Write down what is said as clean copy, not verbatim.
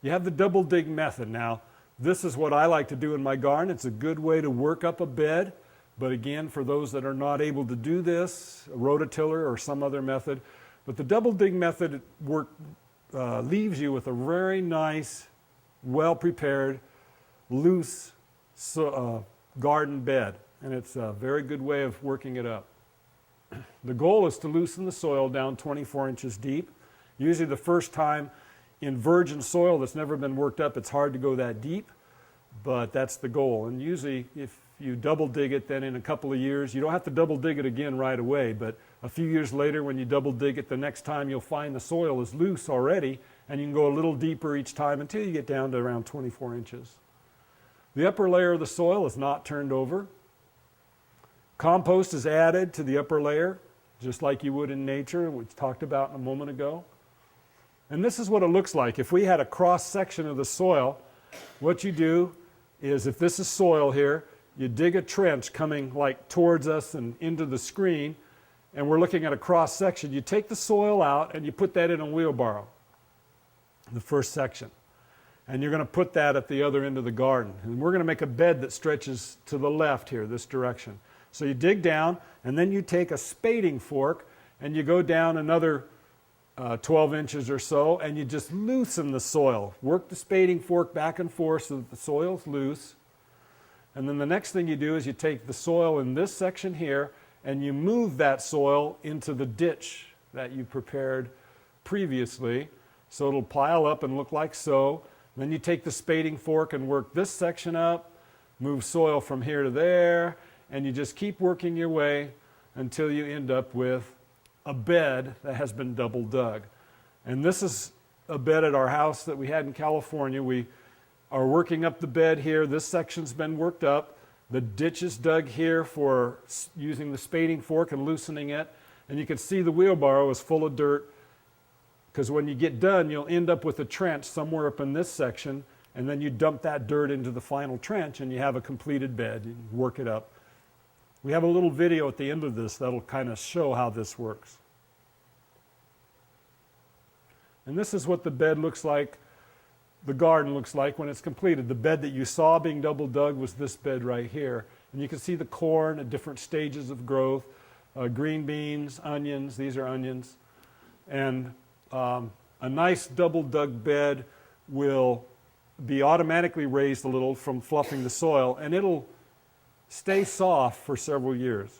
You have the double dig method. Now, this is what I like to do in my garden. It's a good way to work up a bed. But again, for those that are not able to do this, a rototiller or some other method. But the double dig method leaves you with a very nice, well-prepared, loose garden bed. And it's a very good way of working it up. The goal is to loosen the soil down 24 inches deep. Usually the first time in virgin soil that's never been worked up, it's hard to go that deep, but that's the goal. And usually if you double dig it, then in a couple of years, you don't have to double dig it again right away, but a few years later when you double dig it the next time, you'll find the soil is loose already, and you can go a little deeper each time until you get down to around 24 inches. The upper layer of the soil is not turned over. Compost is added to the upper layer, just like you would in nature, which we talked about a moment ago. And this is what it looks like. If we had a cross-section of the soil, what you do is, if this is soil here, you dig a trench coming like towards us and into the screen, and we're looking at a cross-section. You take the soil out and you put that in a wheelbarrow, the first section. And you're going to put that at the other end of the garden. And we're going to make a bed that stretches to the left here, this direction. So you dig down, and then you take a spading fork, and you go down another 12 inches or so, and you just loosen the soil. Work the spading fork back and forth so that the soil's loose. And then the next thing you do is you take the soil in this section here, and you move that soil into the ditch that you prepared previously. So it'll pile up and look like so. Then you take the spading fork and work this section up, move soil from here to there, and you just keep working your way until you end up with a bed that has been double dug. And this is a bed at our house that we had in California. We are working up the bed here. This section's been worked up. The ditch is dug here for using the spading fork and loosening it. And you can see the wheelbarrow is full of dirt, because when you get done, you'll end up with a trench somewhere up in this section, and then you dump that dirt into the final trench and you have a completed bed. You work it up. We have a little video at the end of this that'll kind of show how this works. And this is what the bed looks like, the garden looks like when it's completed. The bed that you saw being double dug was this bed right here. And you can see the corn at different stages of growth, green beans, onions, these are onions. And a nice double dug bed will be automatically raised a little from fluffing the soil, and it'll stay soft for several years.